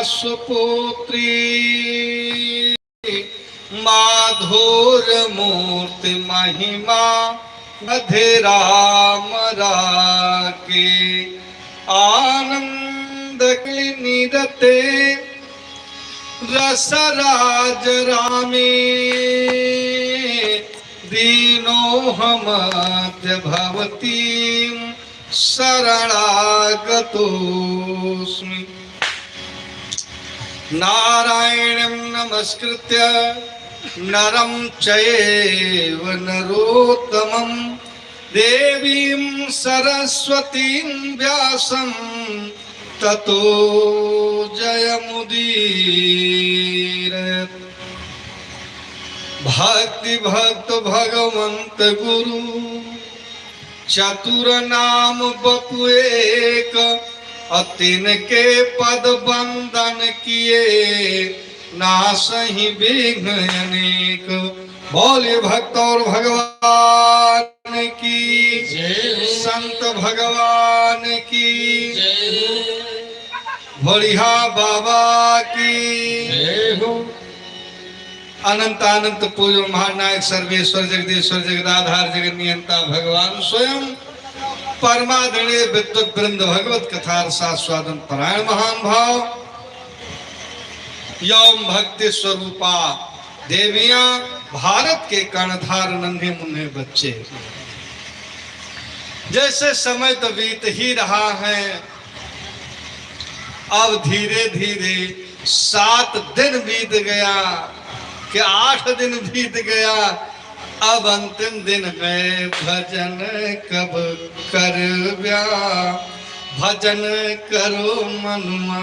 सुपुत्री माधुर मूर्ति महिमा राम राके आनंद निरते रसराज रामे दीनोहमद्य भवती शरणागतोऽस्मि। नारायणं नमस्कृत्य नरं चैव नरोत्तमं देवीं सरस्वतीं व्यासं ततो जयमुदीरयेत्। भक्ति भक्त भगवंत गुरु चतुर नाम बपु एक अतिन के पद बंदन किए नासहि विघ्न अनेक। बोले भक्त और भगवान की जय, संत भगवान की जय, भोलिहा बाबा की जय हो। अनंत अनंत पूज्य महानायक सर्वेश्वर जगदीश्वर जगदाधार जगत नियंता भगवान स्वयं परमादरणीय विद्वत वृंद भगवत कथा स्वादन परायण महान भाव यौम भक्ति स्वरूपा देवियां भारत के कर्णधार नन्हे मुन्ने बच्चे। जैसे समय तो बीत ही रहा है, अब धीरे धीरे 7 दिन बीत गया कि 8 दिन बीत गया, अब अंतिम दिन है। भजन कब करव्या भजन करो मनुआ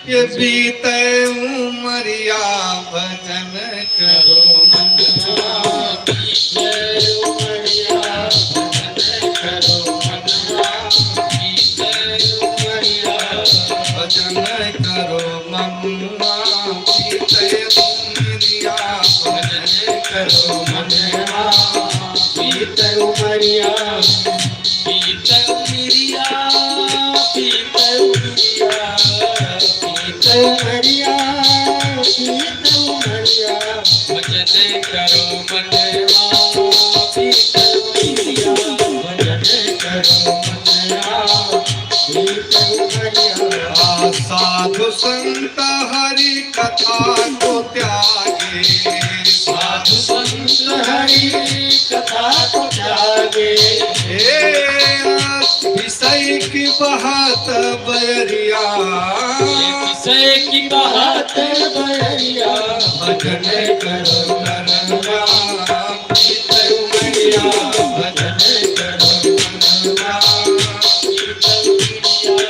ये बीते उमरिया भजन करो मनुआ बीते उमरिया भजन करो मनुआ बीते उमरिया भजन करो मनुआ बीते उमरिया भजन करो मनुआ बीते उमरिया बीते उमरिया बीते उमरिया बीते उमरिया बीते उमरिया भजन करो मनुआ बीते उमरिया भजन करो मनुआ बीते उमरिया। साधु संत हरि कथा को त्यागे साधु संत हरि कथा को त्यागे विषय की बात बयरिया विषय की बात बयरिया भजन करो करवा बीते उमरिया भजन करो करवा बीते उमरिया।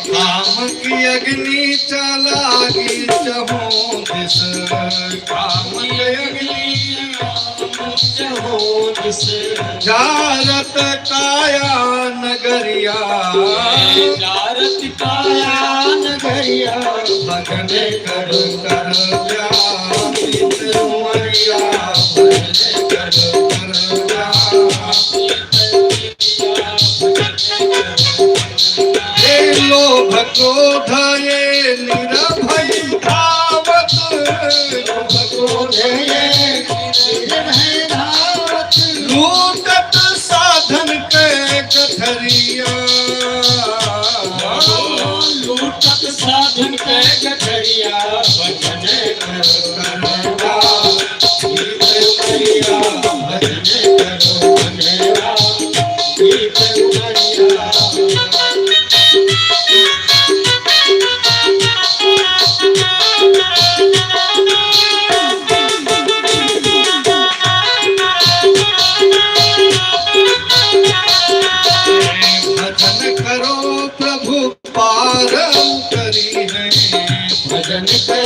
काम की अग्नि चलागी चहो दिस काम की अग्नि चहो दिस जारत काया नगरिया जारत काया नगरिया भजन करो करव्या बीते उमरिया भजन करो करव्या लोभ क्रोध ये निरभय धावत लोभ क्रोध ये निरभय धावत लूटत साधन के गठरिया लूटत साधन के गठरिया भजन करो करवा बीते उमरिया भजन करो करवा बीते उमरिया। भजन करो प्रभु पार उतरी है भजन करो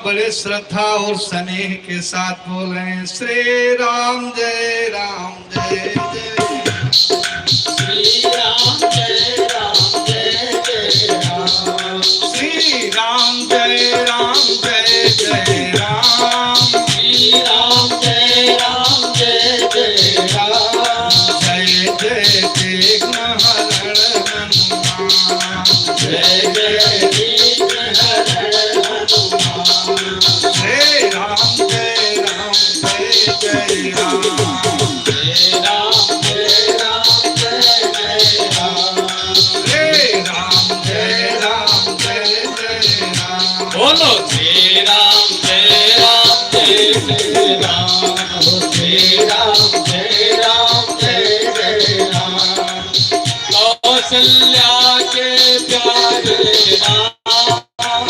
बड़े श्रद्धा और स्नेह के साथ बोल रहे हैं, श्री राम जय राम जय जय श्री राम जय राम जय जय राम श्री राम जय राम जय जय राम श्री राम जय राम जय जय राम जय जय विघ्न हरण हनुमान जय जय विघ्न हरण हनुमान जय राम जय राम जय जय राम जय राम जय राम जय जय राम जय राम जय राम जय जय राम बोलो जय राम जय राम जय जय राम जय राम जय राम जय जय राम कौशल्या के प्यारे राम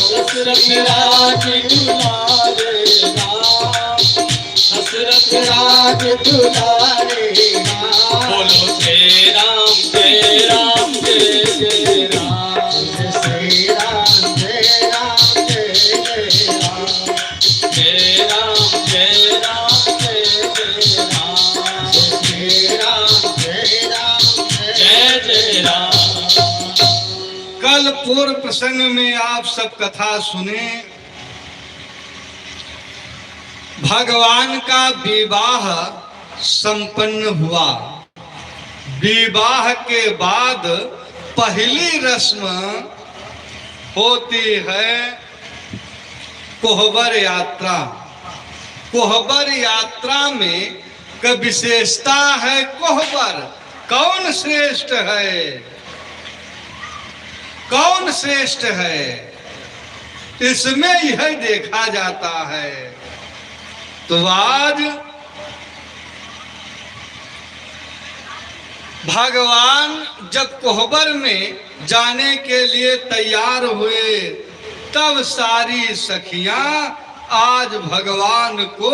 दशरथ राज दुलारे राम दशरथ राज दुलारे राम बोलो जय राम जय राम जय जय राम श्री राम जय राम जय जय राम जय राम जय राम जय जय राम श्री राम जय राम जय जय राम। कल पूर्व प्रसंग में आप सब कथा सुने, भगवान का विवाह संपन्न हुआ। विवाह के बाद पहली रस्म होती है कोहबर यात्रा। कोहबर यात्रा में का विशेषता है कोहबर। कौन श्रेष्ठ है, कौन श्रेष्ठ है, इसमें यह देखा जाता है। तो आज भगवान जब कोहबर में जाने के लिए तैयार हुए, तब सारी सखियां आज भगवान को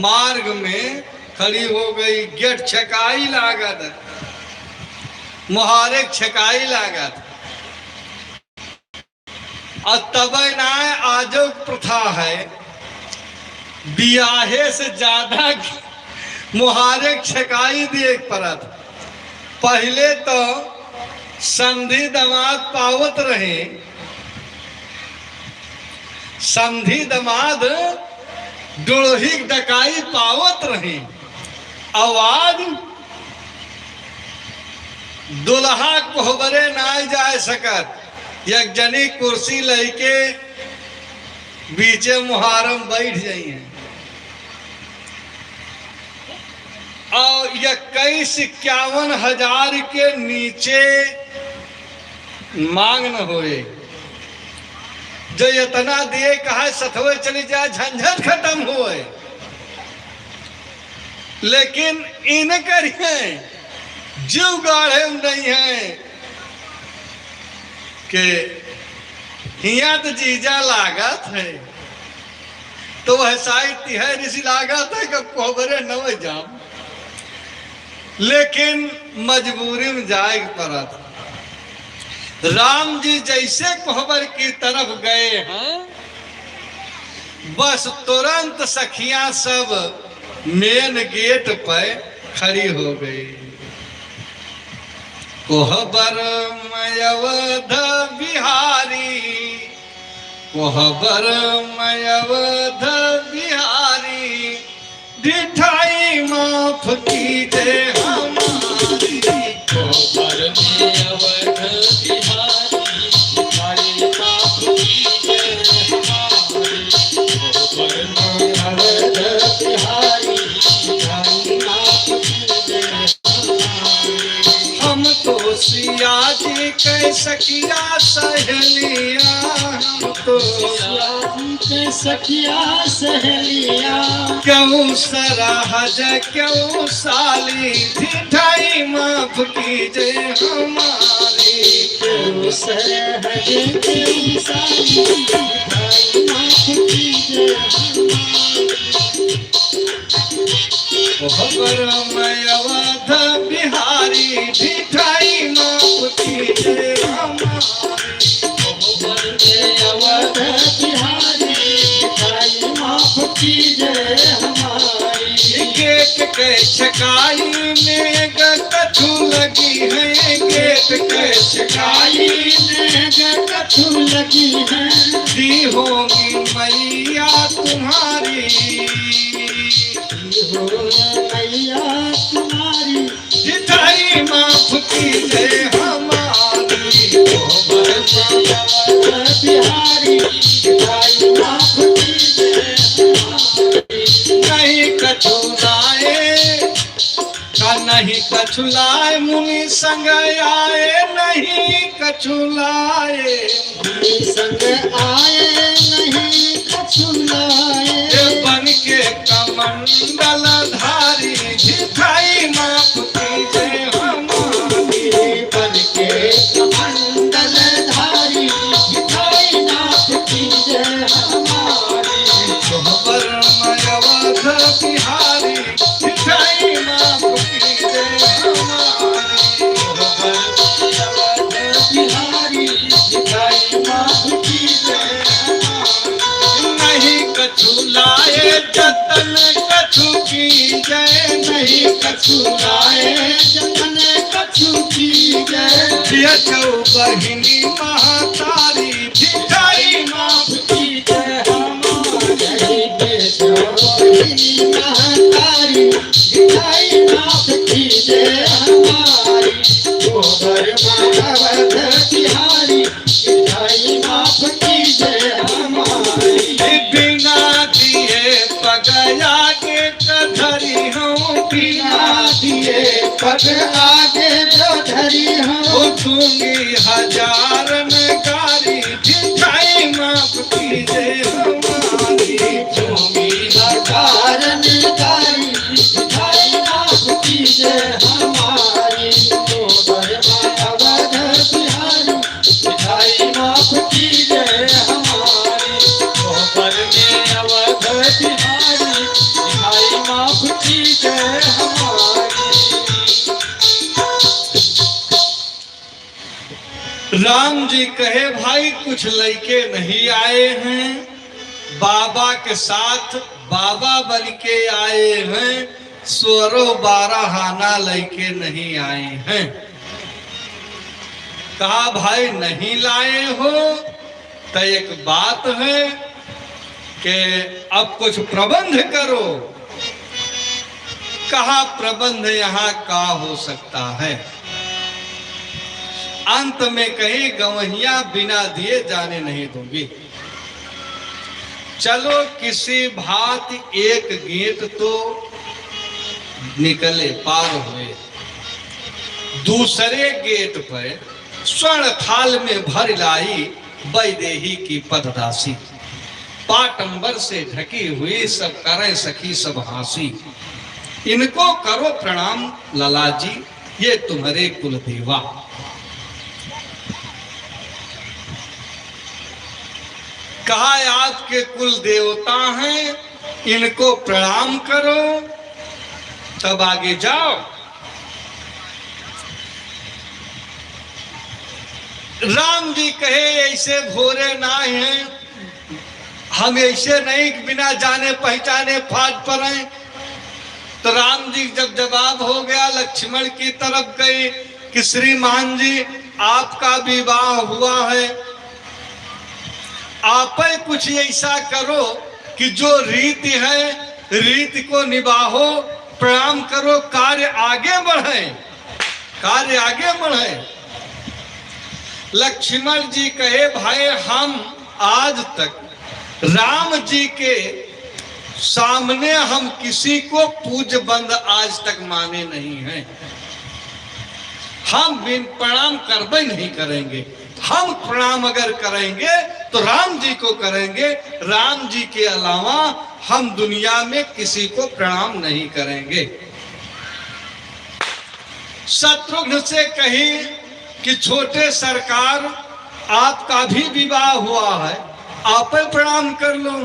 मार्ग में खड़ी हो गई। गेट छकाई लागत, मुहारे छकाई लागत। और तब ना आजो प्रथा है, बियाहे से ज्यादा मुहारे छकाई दिए परत। पहले तो संधि दमाद पावत रहे, संधि दमाद डोही डकाई पावत रहे। आवाज दुल्हा कोहबरे ना जा सकत, एक जनी कुर्सी लेके बीचे मुहारम बैठ जाइए और 21-51 के नीचे मांग न होए। जो इतना दिए कहा सथवे चली जाए, झंझट खत्म हुए। लेकिन इनकर जीव गाढ़े नहीं है कि हिया तो जीजा लागत है, तो वह साहित्य है ऋषि लागत है कि कोहबरे न जाम। लेकिन मजबूरी में जाए परत। राम जी जैसे कोहबर की तरफ गए हैं, बस तुरंत सखियां सब मेन गेट पर खड़ी हो गई। कोहबर में अवध बिहारी, कोहबर में अवध बिहारी, ढिठाई माफ कीजे हमारी। कोहबर में अवध बिहारी, ढिठाई माफ कीजे हमारी। कोहबर में अवध बिहारी, ढिठाई माफ सिया जी के सखिया सहेलिया हम तो सखिया सहेलिया क्यों सराहज क्यों साली ढिठाई माफ कीजे हमारी क्यों सरहद क्यों साली ढिठाई माफ कीजे खबर मैं अवध बिहारी ढिठाई माफ कीजे हमारी अवध बिहारी ढिठाई माफ कीजे हमारी गेट के छकाई में कछु लगी है गेट के छकाई में कछु लगी है दी होगी मैया तुम्हारी हो मैया तुम्हारी ढिठाई माफ कीजे हमारी बिहारी ढिठाई माफ कीजे नहीं कछु लाए का नहीं कछु लाए मुनि संग आए नहीं कछु लाए संग आए नहीं कछु लाए बन के कमंडल धारी ढिठाई माफ कीजे हमारी बन के कमंडल धारी ढिठाई माफ कीजे हमारी खबर मैं अवध बिहारी ढिठाई माफ कीजे हमारी बिहारी ढिठाई माफ कीजे नहीं कछु लाए जतन कछु कीजे नहीं कछु लाए जतन कछु कीजे यचौ बहिनी महातारी ढिठाई माफ कीजे हमारी महतारी ढिठाई माफ कीजे हमारी गोबर अवध बिहारी ढिठाई माफ कीजे हमारी बिना दिए पगया के कधरी हूँ बिना दिए पग आगे जो धरी हूँ दूंगी हजार नगारी ढिठाई माफ कीजे हमारी दूंगी हजार नगारी ढिठाई माफ कीजे हमारी गोबर अवध बिहारी ढिठाई माफ कीजे हमारी गोबर में अवध बिहारी ढिठाई माफ कीजे हमारी राम जी कहे भाई कुछ लड़के नहीं आए हैं बाबा के साथ बाबा बन के आए हैं 16-12 आना लड़के नहीं आए हैं कहा भाई नहीं लाए हो तो एक बात है कि अब कुछ प्रबंध करो कहा प्रबंध यहाँ का हो सकता है अंत में कही गवैया बिना दिए जाने नहीं दूंगी चलो किसी भांति एक गेट तो निकले पार हुए दूसरे गेट पर स्वर्ण थाल में भर लाई वैदेही की पददासी पाटंबर से ढकी हुई सब करे सखी सब हासी इनको करो प्रणाम लला जी ये तुम्हारे कुलदेवा कहा आपके कुल देवता हैं इनको प्रणाम करो तब आगे जाओ राम जी कहे ऐसे भोरे ना हैं हम ऐसे नहीं बिना जाने पहचाने फाट पर हैं तो राम जी जब जवाब हो गया लक्ष्मण की तरफ गए कि श्रीमान जी आपका विवाह हुआ है आप कुछ ऐसा करो कि जो रीति है रीति को निभाओ प्रणाम करो कार्य आगे बढ़े कार्य आगे बढ़े लक्ष्मण जी कहे भाई हम आज तक राम जी के सामने हम किसी को पूज्य बंद आज तक माने नहीं हैं हम बिन प्रणाम करबे नहीं करेंगे। हम प्रणाम अगर करेंगे तो राम जी को करेंगे, राम जी के अलावा हम दुनिया में किसी को प्रणाम नहीं करेंगे। शत्रुघ्न से कही कि छोटे सरकार, आपका भी विवाह हुआ है, आप प्रणाम कर लो।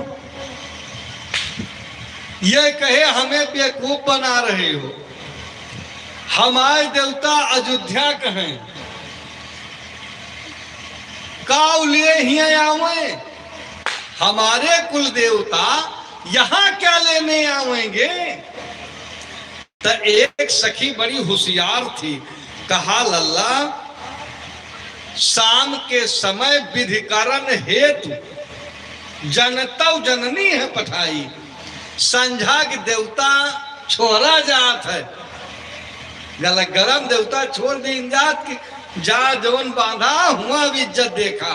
ये कहे हमें बेवकूफ बना रहे हो, हमारे देवता अयोध्या कहें काउ लिए ही आवे, हमारे कुल देवता यहां क्या लेने आवेंगे। तो एक सखी बड़ी होशियार थी, कहा लल्ला शाम के समय विधिकरण हेतु जनतव जननी है पठाई, संझा के देवता छोड़ा जात है, गरम देवता छोड़ दी जात की जा जवन बांधा हुआ भी इज्जत देखा।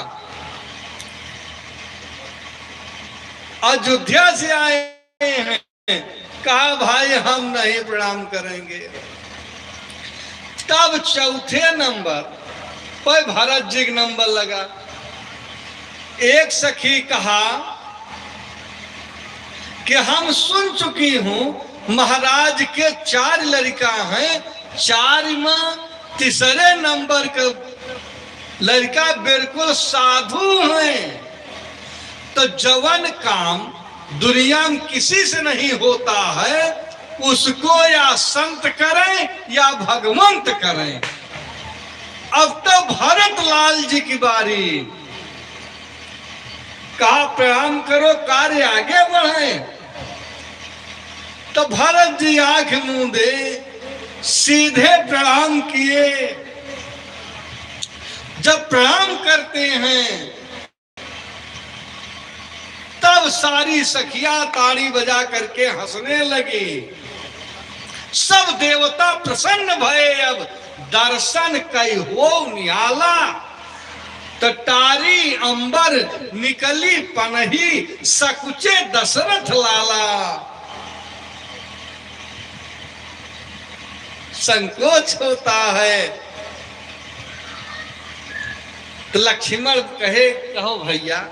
अयोध्या से आए हैं, कहा भाई हम नहीं प्रणाम करेंगे। तब चौथे नंबर पर भरत जी का नंबर लगा। एक सखी कहा कि हम सुन चुकी हूं महाराज के 4 लड़का हैं, 4 में तीसरे नंबर का लड़का बिल्कुल साधु हैं। तो जवन काम दुनिया में किसी से नहीं होता है उसको या संत करें या भगवंत करें। अब तो भरत लाल जी की बारी, कहा प्रणाम करो, कार्य आगे बढ़े। तो भरत जी आंख मूंदे सीधे प्रणाम किए। जब प्रणाम करते हैं तब सारी सखियां ताड़ी बजा करके हंसने लगी। सब देवता प्रसन्न भये, अब दर्शन कई हो नियाला। तो तारी अंबर निकली पनही, सकुचे दशरथ लाला। संकोच होता है तो लक्ष्मण कहो भैया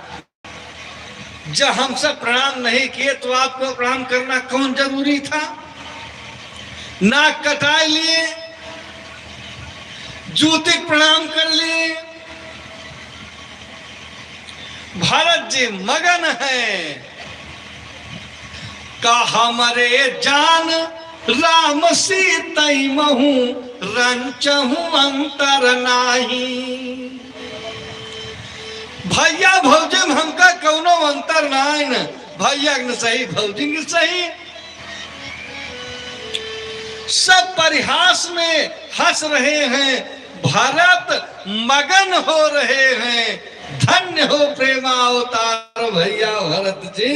जब हमसे प्रणाम नहीं किए तो आपको प्रणाम करना कौन जरूरी था। नाक कटाए लिए, जूती प्रणाम कर लिए। भारत जी मगन है, का हमारे जान राम सीतई महू रंचहू अंतर नाही। भैया भौजी में हमका कौनो अंतर नहीं न, भैया न सही भौजी न सही। सब परिहास में हंस रहे हैं, भारत मगन हो रहे हैं। धन्य हो प्रेमा अवतार भैया भरत जी।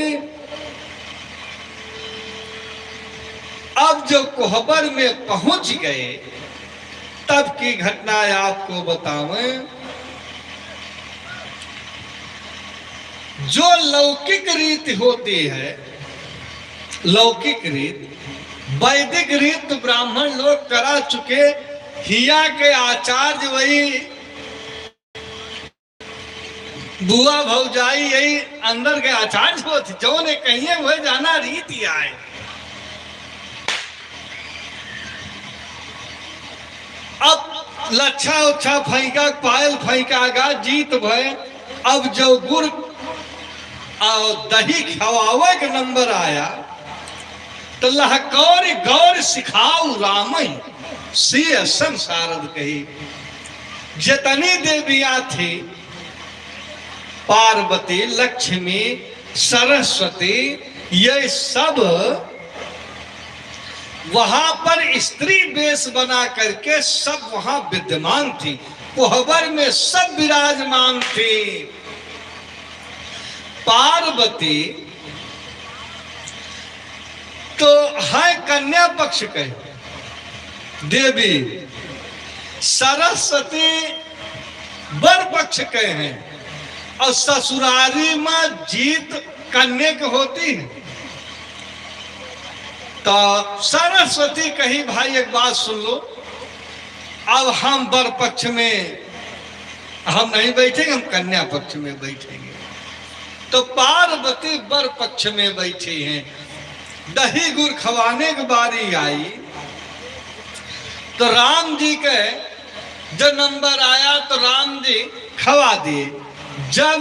अब जो कोहबर में पहुंच गए तब की घटना आपको बतावें। जो लौकिक रीत होती है, लौकिक रीत, वैदिक रीत तो ब्राह्मण लोग करा चुके। हिया के आचार्य वही बुआ भौजाई यही अंदर के आचार्य होती, जो ने कहिए वह जाना रीति आए। अब लच्छा उच्छा फैका, पायल फैका, जीत भय। अब जो गुड़ और दही खवावे के नंबर आया तो लहकौर गौर सिखाऊ रामई सिय संसारद कही। जितनी देवियां थी, पार्वती, लक्ष्मी, सरस्वती, ये सब वहां पर स्त्री वेश बना करके सब वहां विद्यमान थी। कोहबर में सब विराजमान थी। पार्वती तो है कन्या पक्ष के देवी, सरस्वती वर पक्ष के हैं, और ससुरारी में जीत कन्या की होती है। तो सरस्वती कही भाई एक बात सुन लो, अब हम वर पक्ष में हम नहीं बैठेंगे, हम कन्या पक्ष में बैठेंगे। तो पार्वती वर पक्ष में बैठी हैं। दही गुड़ खवाने की बारी आई तो राम जी के जो नंबर आया तो राम जी खवा दिए। जब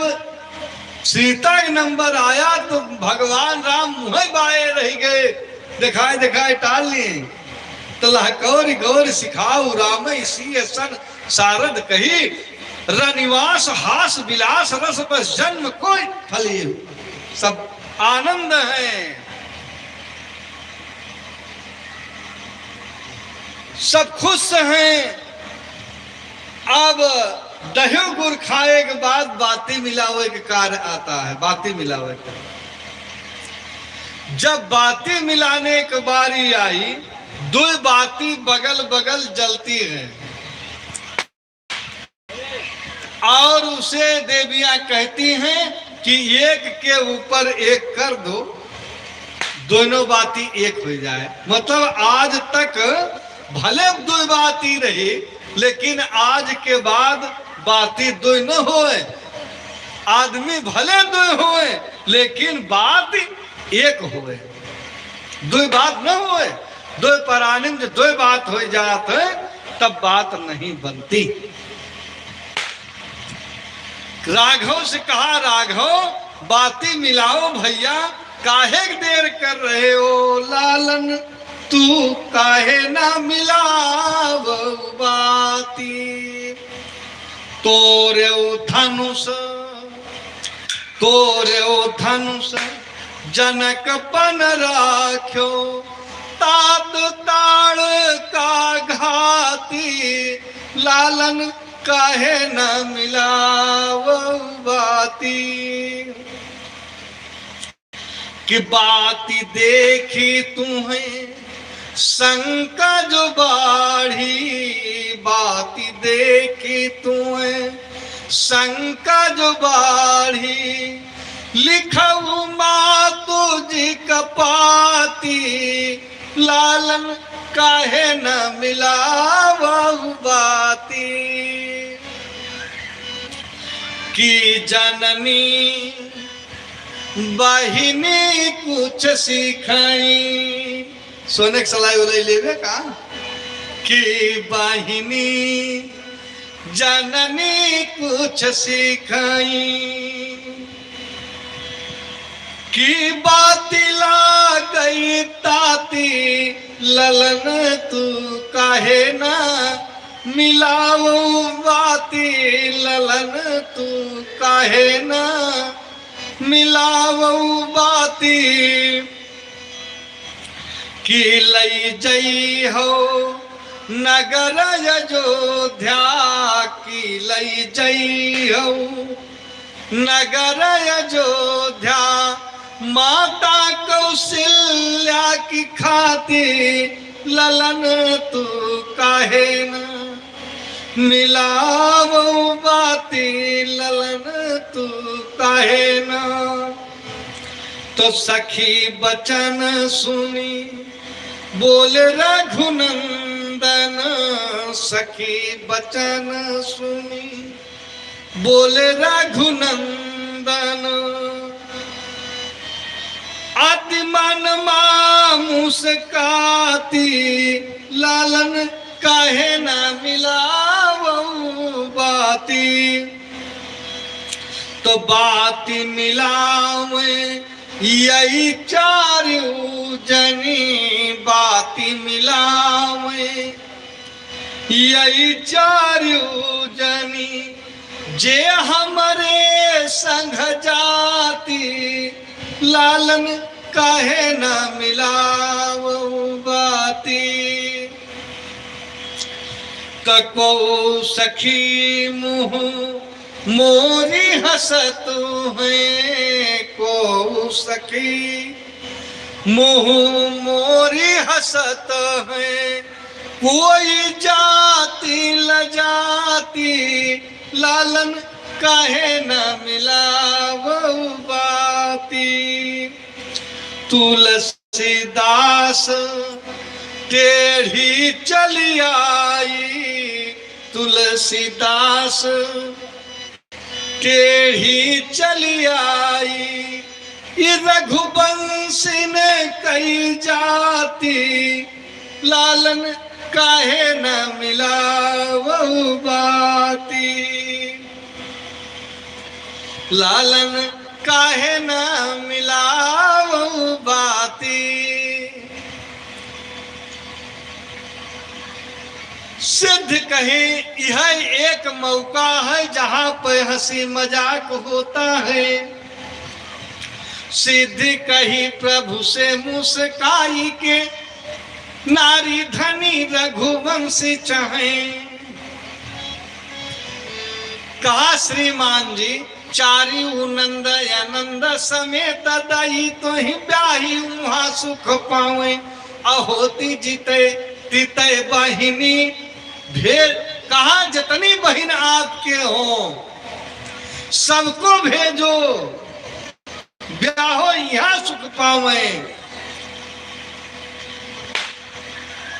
सीता के नंबर आया तो भगवान राम मुँह बाए रह गए, दिखाए दिखाए टाल लिए। तो लहकौर गौर सिखाऊ राम इसी सन सारद कही, रनिवास हास विलास रस बस जन्म कोई फली। सब आनंद है, सब खुश हैं। अब दही गुड़ खाए के बाद बाती मिलावे के कार्य आता है। बाती मिलावे के, जब बाती मिलाने की बारी आई, दो बाती बगल बगल जलती हैं और उसे देवियां कहती हैं कि एक के ऊपर एक कर दो, दोनों बाती एक हो जाए। मतलब आज तक भले दो बाती रही, लेकिन आज के बाद बाती दो न होए। आदमी भले दो होए, लेकिन बात एक होए। दो बात न होए, दो परानिंद दो बात हो जात है, तब बात नहीं बनती। राघव से कहा, राघव बाती मिलाओ भैया, काहे देर कर रहे हो? लालन तू काहे ना मिलाव बाती, तोरे धनुष जनक पन राख्यो, तात ताड़ का घाती, लालन काहे न मिलाव बाती। कि बाती देखी तुम्हें शंका जो बाढ़ी, बाती देखी तुम्हें शंका जो बाढ़ी, लिखऊ मातु जी कपाती, लालन काहे न मिलावहु बाती। कि जननी बहिनी कुछ सिखाई, सोने के सलाई उलाई लेवे का। कि बहिनी जननी कुछ सिखाई, की बातिला गई ताती, ललन तू काहे ना मिलाओ बाती, ललन तू काहे ना मिलाओ बाती। कि लई जई हो नगर अयोध्या, की लई जई हो नगर अयोध्या, माता कौशल्या की खाती, ललन तू काहे न मिलावो बाती, ललन तू काहे न। तो सखी बचन सुनी बोल रघुनंदन, सखी बचन सुनी बोल रघुनंदन, अति मन मुस्काती, लालन काहे न मिलावो बाती। तो बाती मिलावे यही चारू जनी, बाती मिलावे यही चारू जनी, जे हमरे संग जाती, लालन काहे न मिलावो बाती। तको सखी मुँह मोरी हसत है, को सखी मुँह मोरी हसत है, कोई जाति लजाती, लालन काहे न मिलावो बाती। तुलसीदास टेढ़ी चली आई, तुलसीदास टेढ़ी चली आई, रघुवंशी ने कई जाति, लालन काहे न मिला वो बाती, लालन काहे न मिला वो बाती। सिद्ध कहे यह एक मौका है जहां पर हंसी मजाक होता है। सिद्ध कही प्रभु से मुस्काई के, नारी धनी रघुवंशी चाहे। कहा श्रीमान जी चारी नंद आनंद समेत दई, तो ही ब्याही वहां सुख पावे। अहोती जीते तीते बहिनी भेज, कहा जितनी बहन आपके हो सबको भेजो, ब्याहो यहाँ सुख पावे।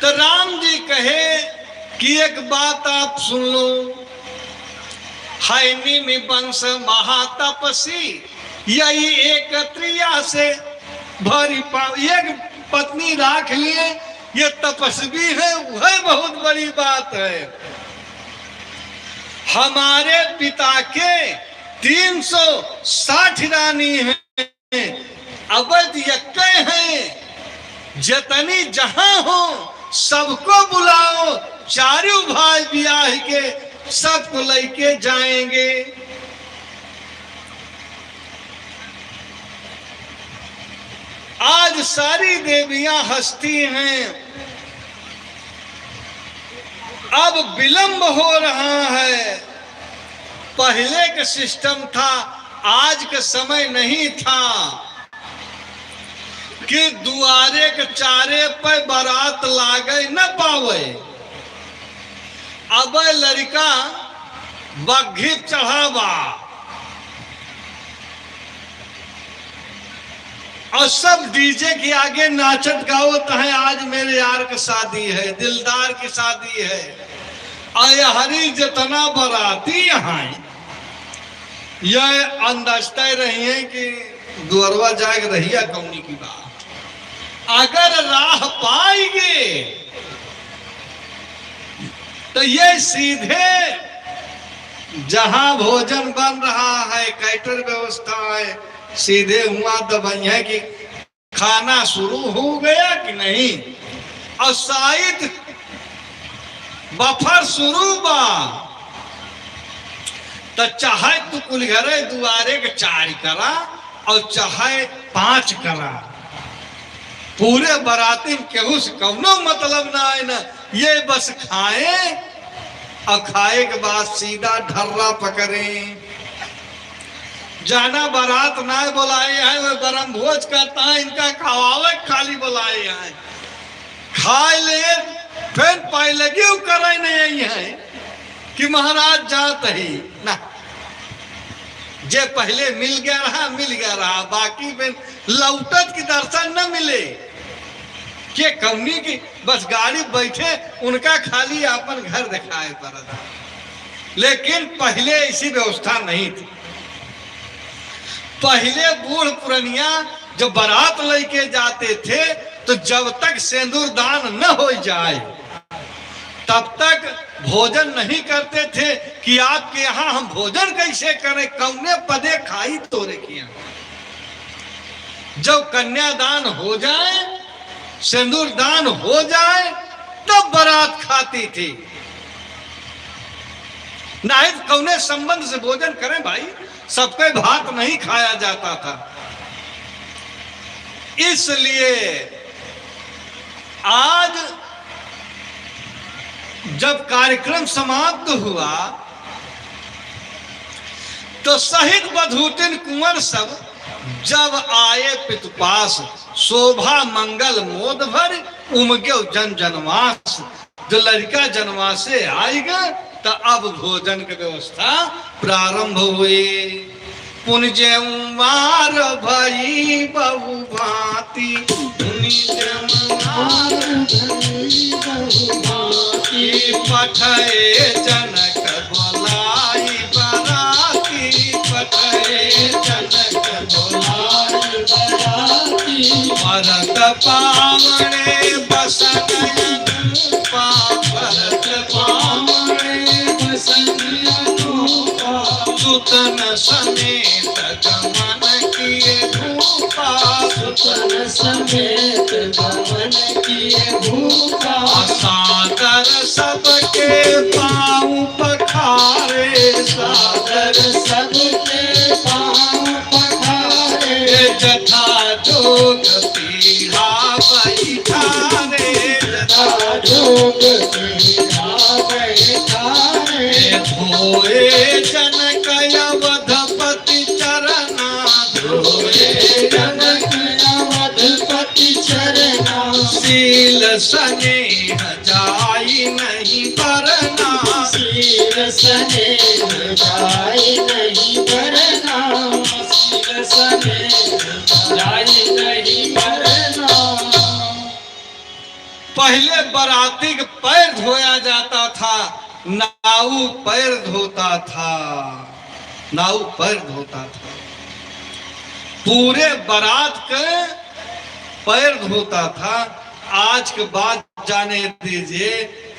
तो राम जी कहे कि एक बात आप सुन लो, हैनी में वंश महातपसी, यही एक त्रिया से भरी पाव, एक पत्नी राख लिए, ये तपस्वी है, वह बहुत बड़ी बात है। हमारे पिता के 360 रानी हैं, अवध यक्के हैं, जतनी जहां हो सबको बुलाओ, चारों भाई ब्याह के सबको लेके जाएंगे। आज सारी देवियां हंसती हैं, अब विलंब हो रहा है। पहले का सिस्टम था, आज का समय नहीं था कि दुआरे के चारे पर बारात लागे न पावे। अब लड़का बग्घी चढ़ावा और सब डीजे के आगे नाचत गावत है। आज मेरे यार की शादी है, दिलदार की शादी है, और हरी जितना बराती यहाँ यह अंदाजता रही है कि दुअरवा जाग रही है कौनी की बात। अगर राह पाएंगे तो ये सीधे जहां भोजन बन रहा है, कैटर व्यवस्था है, सीधे हुआ दबाई है कि खाना शुरू हो गया कि नहीं, और शायद बफर शुरू बा, तो चाहे तू कुल घरे दुआरे के 4 करा और चाहे 5 करा, पूरे बराती केहू से कौनो मतलब ना है ना, ये बस खाए और खाए के बाद सीधा ढर्रा पकड़े। जाना बारात ना बुलाए हैं, वो गरम भोज करता है, इनका खवावे खाली बुलाए हैं, खाए ले फिर पाई लगी करे नहीं है कि महाराज जात ही ना, जे पहले मिल गया रहा, बाकी फिर लौटत की दर्शन न मिले के कौनी की बस गाड़ी बैठे उनका खाली अपन घर दिखाए पड़ा। लेकिन पहले ऐसी व्यवस्था नहीं थी। पहले बूढ़ पुरनिया जब बारात लेके जाते थे तो जब तक सिंदूर दान न हो जाए तब तक भोजन नहीं करते थे कि आपके यहाँ हम भोजन कैसे करें, कौने पदे खाई तोरे किया। जब कन्यादान हो जाए, सिंदूर दान हो जाए, तब बारात खाती थी, नहीं कौने संबंध से भोजन करें भाई, सबके भात नहीं खाया जाता था। इसलिए आज जब कार्यक्रम समाप्त हुआ तो शहीद बधूतिन कुंवर सब जब आए पितुपास, शोभा मंगल मोद भर उमगे जन जनवास। जो लड़का जनवास से आएगा तो अब भोजन की व्यवस्था प्रारंभ हुई। पुण्यवार भई बहु भांति, पठे जन पावने बसन अनुपा, भरत पावने बसन अनुपा, सुतन समेत गमन किए भूपा, सुतन समेत गमन किए भूपा, सादर सबके पाँव पखारे, सादर सबके पाँव पखारे, जथा जोग पीढ़ा बैठारे, जथा जोग पीढ़ा बैठारे, धोए जनक अवधपति चरना, धोए जनक अवधपति चरना, शील स्नेह जाई नहीं बरना, शील स्नेह जाई नहीं बरना, शील स्नेह जाई नहीं बरना। पहले बराती के पैर धोया जाता था, नाऊ पैर धोता था, नाऊ पैर धोता था, पूरे बारात के पैर धोता था। आज के बाद जाने दीजिए,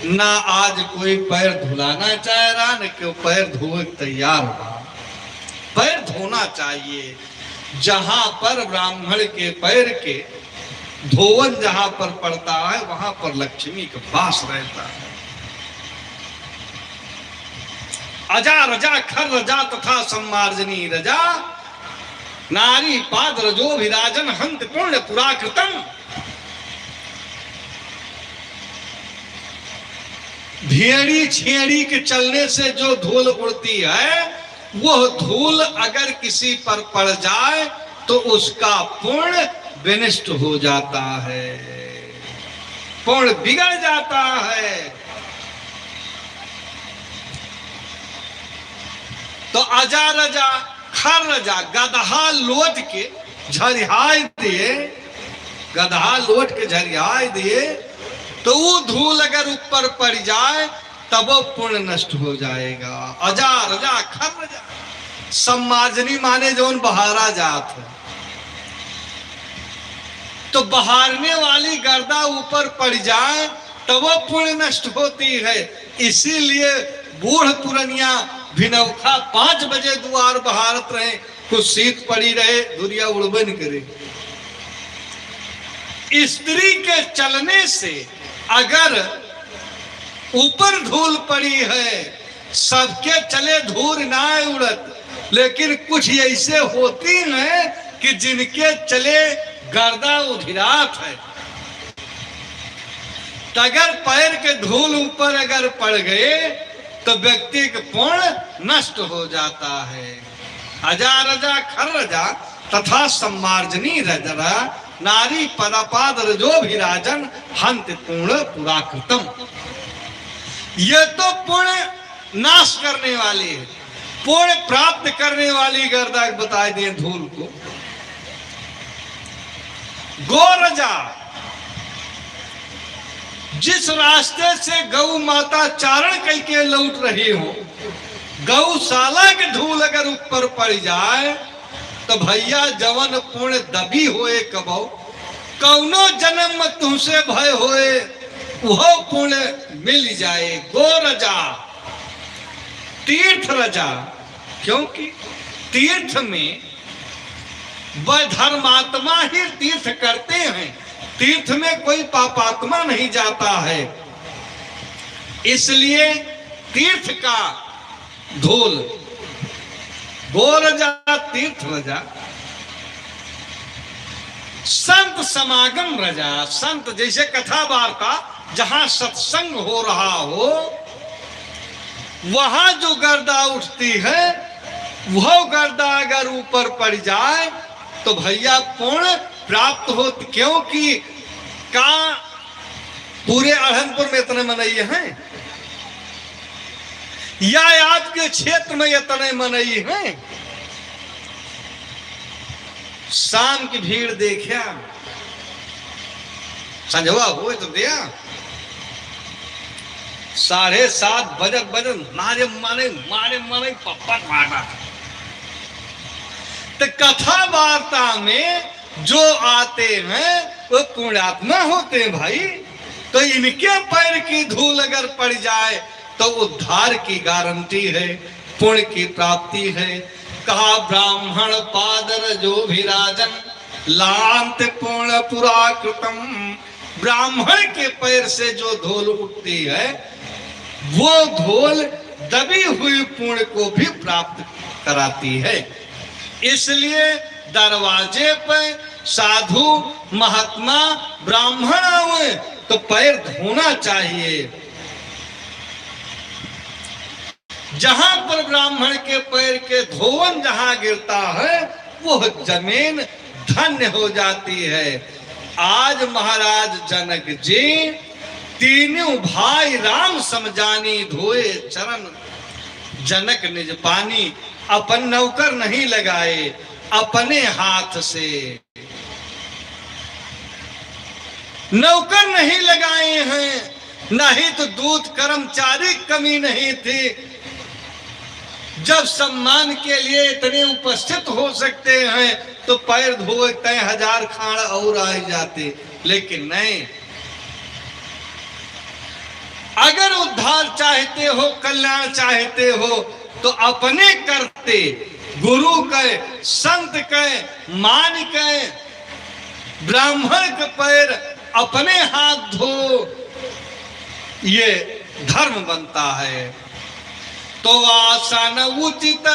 ना आज कोई पैर धुलाना चाह रहा, न कोई पैर धोए तैयार हुआ। पैर धोना चाहिए। जहां पर ब्राह्मण के पैर के धोवन जहां पर पड़ता है, वहां पर लक्ष्मी का वास रहता है। अजा रजा खर रजा तथा सम्मार्जनी रजा, नारी पाद रजो विराजन हंत पुण्य पुराकृतम। भेड़ी छेड़ी के चलने से जो धूल उड़ती है, वह धूल अगर किसी पर पड़ जाए तो उसका पुण्य विनष्ट हो जाता है, पुण्य बिगड़ जाता है। तो अजा रजा खर रजा, गदहा लोट के झरिहाय दिए, गदहा लोट के झरिहाय दिए, तो वो धूल अगर ऊपर पड़ जाए तब वो पुण्य नष्ट हो जाएगा। अजा रजा खर रजा, सम्मार्जनी माने जोन बहारा जात है, तो बहारने वाली गर्दा ऊपर पड़ जाए तब वो पुण्य नष्ट होती है। इसीलिए बूढ़ पुरनिया भिनौखा 5 बजे द्वार बहारत रहे, कुछ शीत पड़ी रहे, दुरिया उड़बन करे। स्त्री के चलने से अगर ऊपर धूल पड़ी है, सबके चले धूल ना उड़त, लेकिन कुछ ऐसे होती हैं कि जिनके चले गर्दा उधिरात है, तो अगर पैर के धूल ऊपर अगर पड़ गए तो व्यक्ति का पुण्य नष्ट हो जाता है। अजा रजा खर रजा तथा सम्मार्जनी रजरा, नारी पदपाद रजो विराजन हंत पुण्य पुराकृतम। ये तो पुण्य नाश करने वाली है, पुण्य प्राप्त करने वाली गर्दा बता दिए धूल को। गोरजा, जिस रास्ते से गौ माता चारण करके लौट रही हो, गौशाला के धूल अगर ऊपर पड़ जाए तो भैया जवन पुण्य दबी होए कबो, कौनो जन्म में तुमसे भय होए वह पुण्य मिल जाए। गोरजा तीर्थ रजा, क्योंकि तीर्थ में वह धर्मात्मा ही तीर्थ करते हैं, तीर्थ में कोई पापात्मा नहीं जाता है। इसलिए तीर्थ का धूल गोरजा तीर्थ रजा। संत समागम रजा, संत जैसे कथा वार्ता जहां सत्संग हो रहा हो, वहां जो गर्दा उठती है, वह गर्दा अगर ऊपर पड़ जाए तो भैया पुण्य प्राप्त हो। क्योंकि का पूरे अढ़नपुर में इतने मनई हैं या आपके क्षेत्र में इतने मनई हैं? शाम की भीड़ देखा, संजवा हो तो दिया 7:30 बजन मारे मारे मारे मारे पप्पा मारा। तो कथा वार्ता में जो आते हैं वो पुण्यात्मा होते हैं भाई। तो इनके पैर की धूल अगर पड़ जाए तो उद्धार की गारंटी है, पुण्य की प्राप्ति है। कहा ब्राह्मण पादर जो भी राजन लांत पूर्ण पुराकृतम। ब्राह्मण के पैर से जो धूल उठती है वो धूल दबी हुई पुण्य को भी प्राप्त कराती है। इसलिए दरवाजे पर साधु महात्मा ब्राह्मण आए तो पैर धोना चाहिए। जहां पर ब्राह्मण के पैर के धोवन जहां गिरता है वो जमीन धन्य हो जाती है। आज महाराज जनक जी तीनों भाई राम समझानी धोए चरण जनक निज पानी। अपन नौकर नहीं लगाए, अपने हाथ से नौकर नहीं लगाए हैं, नहीं तो दूध कर्मचारी कमी नहीं थी। जब सम्मान के लिए इतने उपस्थित हो सकते हैं तो पैर धोए तय 1000 खाड़ और आ जाते, लेकिन नहीं। अगर उद्धार चाहते हो, कल्याण चाहते हो तो अपने करते, गुरु के, संत के, मान के, ब्राह्मण के पैर अपने हाथ धो, ये धर्म बनता है। तो आसन उचित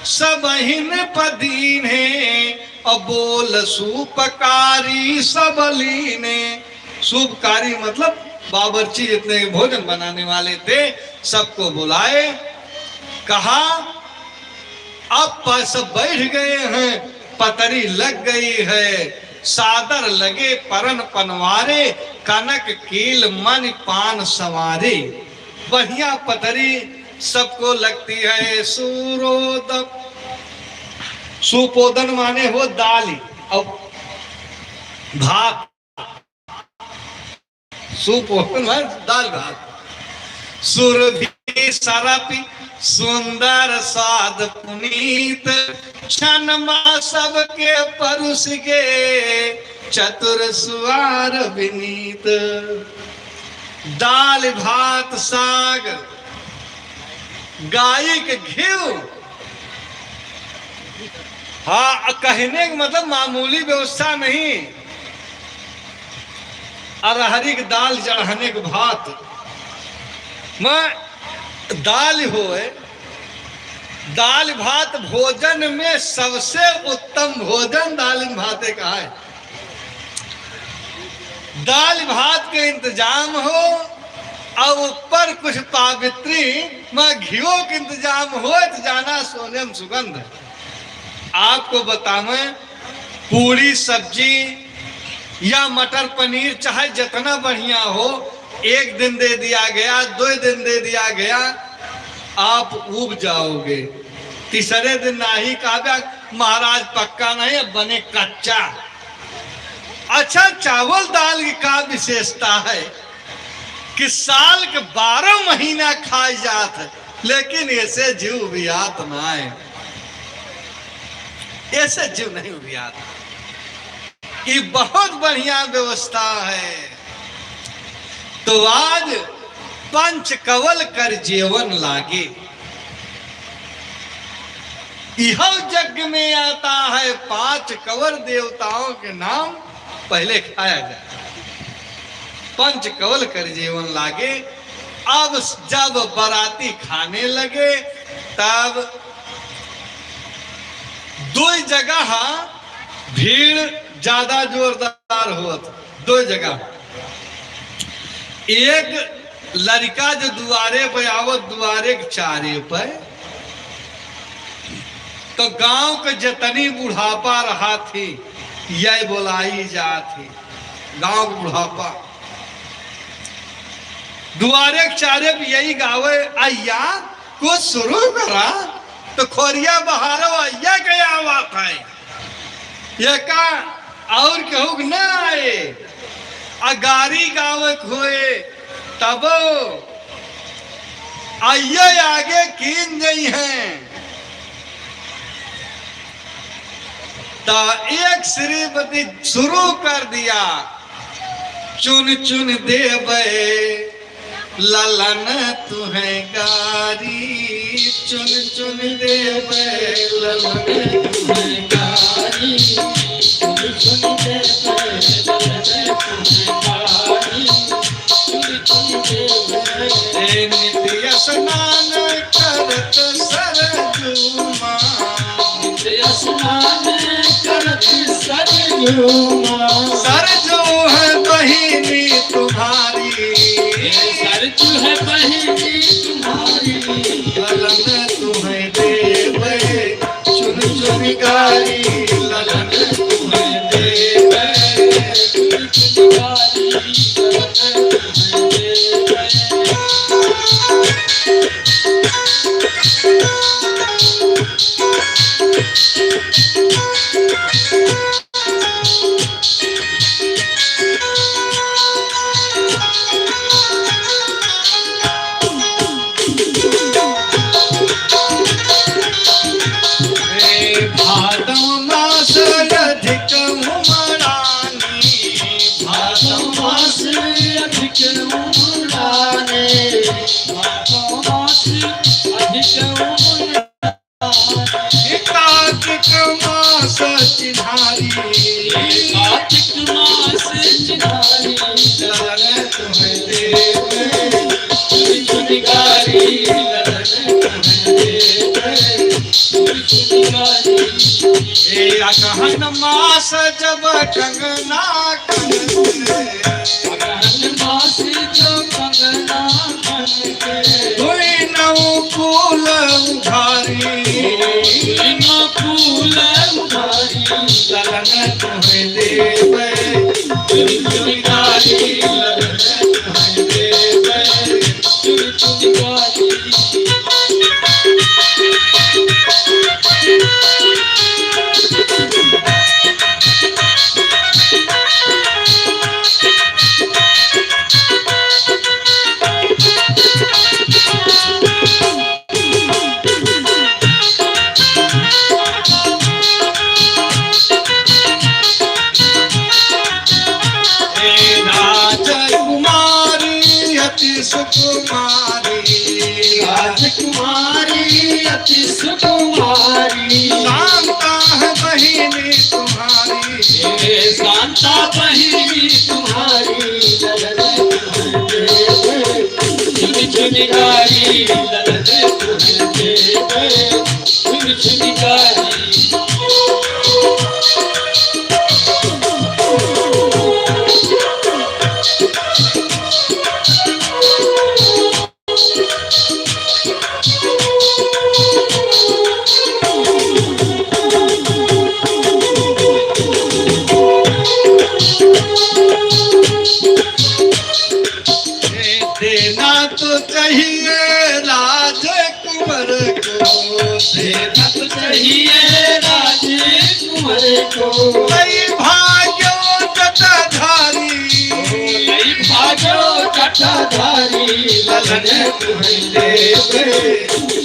सब हिन पदीन है, और बोल सुपकारी सब लीने। सुपकारी मतलब बावर्ची जितने भोजन बनाने वाले थे सबको बुलाए। कहा अब सब बैठ गए हैं, पतरी लग गई है, सादर लगे परन पनवारे, कनक कील मन पान सवारे। बढ़िया पतरी सबको लगती है। सूरोदन, सुपोदन माने हो दाली और भात, सुपोदन माने दाल भात। सुरभि सरपी सुंदर स्वाद पुनीत, क्षण मा सबके परुष गे, चतुर सुवार विनीत। दाल भात साग, गाय के घी। हाँ, कहने का मतलब मामूली व्यवस्था नहीं। अरहरी की दाल, चढ़ाने के भात, मैं दाल होए, दाल भात भोजन में सबसे उत्तम भोजन दाल भात का है। दाल भात के इंतजाम हो और ऊपर कुछ पावित्री में घियो के इंतजाम हो तो जाना सोने में सुगंध। आपको बतावें, पूरी सब्जी या मटर पनीर चाहे जितना बढ़िया हो, एक दिन दे दिया गया, 2 दिन दे दिया गया, आप उब जाओगे। तीसरे दिन नहीं कहा महाराज पक्का नहीं, बने कच्चा। अच्छा, चावल दाल की का विशेषता है कि साल के 12 महीना खाई जात है, लेकिन ऐसे जीव बियात ना है, ऐसे जीव नहीं बियात। ये बहुत बढ़िया व्यवस्था है। तो आज पंच कवल कर जीवन लागे, यह यज्ञ में आता है 5 कवल देवताओं के नाम पहले खाया जाए। पंच कवल कर जीवन लागे। अब जब बाराती खाने लगे तब 2 जगह भीड़ ज्यादा जोरदार हुआ था। 2 जगह, एक लड़का जो दुआरे पे आवत, दुआरे के चारे पे, तो गांव के जितनी बुढ़ापा रहा थी यह बोलाई जाती। गांव का बुढ़ापा दुआरे के चारे पे यही गावे, अय्या कुछ शुरू करा तो खोरिया बहारो अय्या क्या बात है, ये का और कहूँ न आए। अगारी गावे खोए तब अय्या आगे कीन गई हैं। ता एक श्रीमती शुरू कर दिया, चुन चुन देवे ललन तुम्हें गारी, चुन चुन देवे ललन तुम्हें गारी, चुन चुन देवे ललन तुम्हें गारी, चुन चुन देवे नित्य स्नान करत सरजुमा, नित्य स्नान करत सरजुमा, सरजू है बहिनी तुम्हारी, सरजू है बहिनी तुम्हारी, ललन तुम्हें देवे चुन चुन गारी, ललन तुम्हें देवे चुन चुन गारी, ललन तुम्हें देवे। भादव मास अधिक उमरानी, भादव मास अधिक उमरानी, भादव मास अधिक उमरानी, कार्तिक मास चिन्हारी, कार्तिक मास चिन्हारी, ललन तुम्हें देवे चुन चुन गारी, ललन तुम्हें देवे चुन चुन गारी। ए अगहन मास जब कंगना कंगने, अगहन मास जब कंगना कंगने, कोई नौ फूल उघारी, कोई नौ फूल उघारी, ललन तुम्हें देवे चुन चुन गारी, ललन तुम्हें देवे चुन चुन गारी। सुकुमारी, राजकुमारी अति सुकुमारी, शांता है बहिनी तुम्हारी, शांता बहिनी तुम्हारी, ललन तुम्हें देवे चुन चुन गारी, ललन तुम्हें देवे चुन चुन गारी। देना तो चाहिए राजकुमार को, देना तो चाहिए राजकुमार को, कई भाग्यो जटाधारी, कई भाग्यो जटाधारी, ललन तुम्हें देवे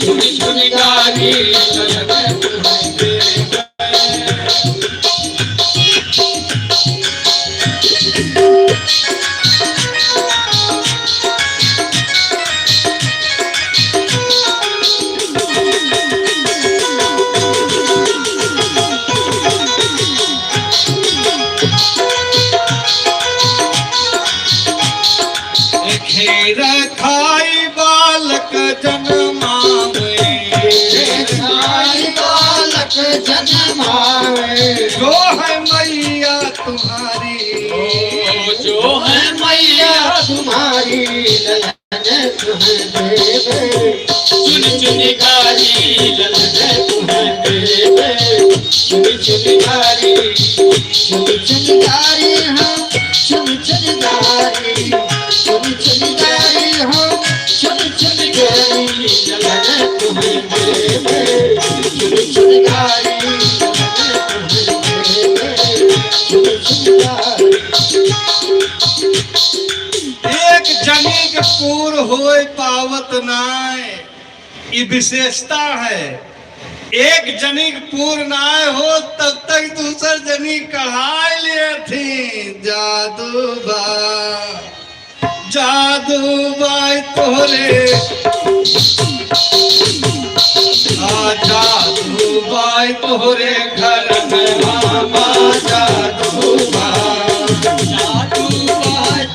चुन चुन गारी, ललन तुम्हें देवे। खेर खाई बालक जन्मावे, खाई बालक जन्मावे, जो है मैया तुम्हारी, जो है मैया तुम्हारी, ललन तुम्हें देवे चुन चुन गारी, ललन तुम्हें देवे चुन चुन गारी, चुन चुन गारी हम चुन चुन गारी, चुन चुन गारी हो चुन चुन गारी, ललन तुम्हें देवे चुन चुन गारी, ललन तुम्हें देवे चुन चुन गारी। एक जनिक पूर होए पावत नाय, ये विशेषता है। एक जनी पूर्ण आए हो तब तक दूसर जनी कढ़ाई लिए थी। जादू बाई तोरे जादू बाई तोरे घर में मामा जादू बाई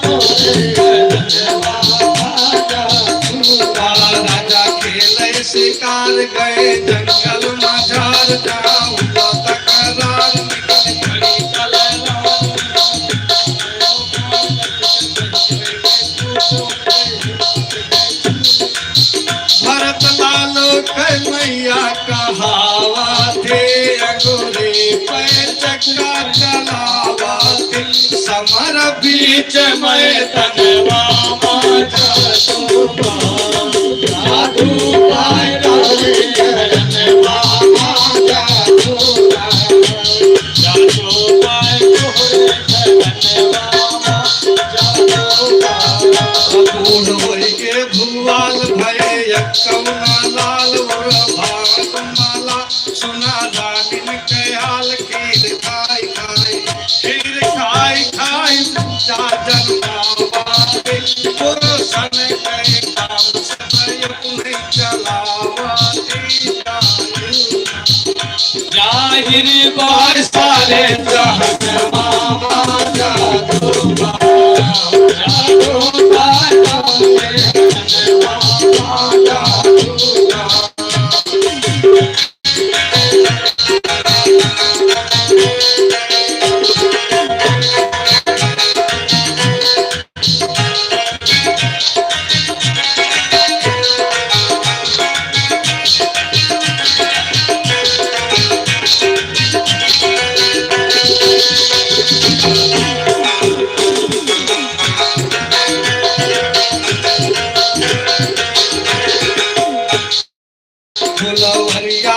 तोरे घर में मामा जादू बाई। राजा खेले शिकार गए जंगल मझार जाऊं तकरार निकल खड़ी भरत लालो मैया कहावा थे अंगूरी पैर चक्का चलावा थे समर बीच में तनवा जादू बाई तोरे घर में मामा जादू बाई तोरे घर में मामा जादू बूढ़ होई के भुआल भये कौना लाल और भाग माला सुना रागिन के हाल खीर खाई खाई जाजन बाबे पुरुषन के काम समय नहीं चलावा जाहिर बार सारे जहन मामा जादू फुलवरिया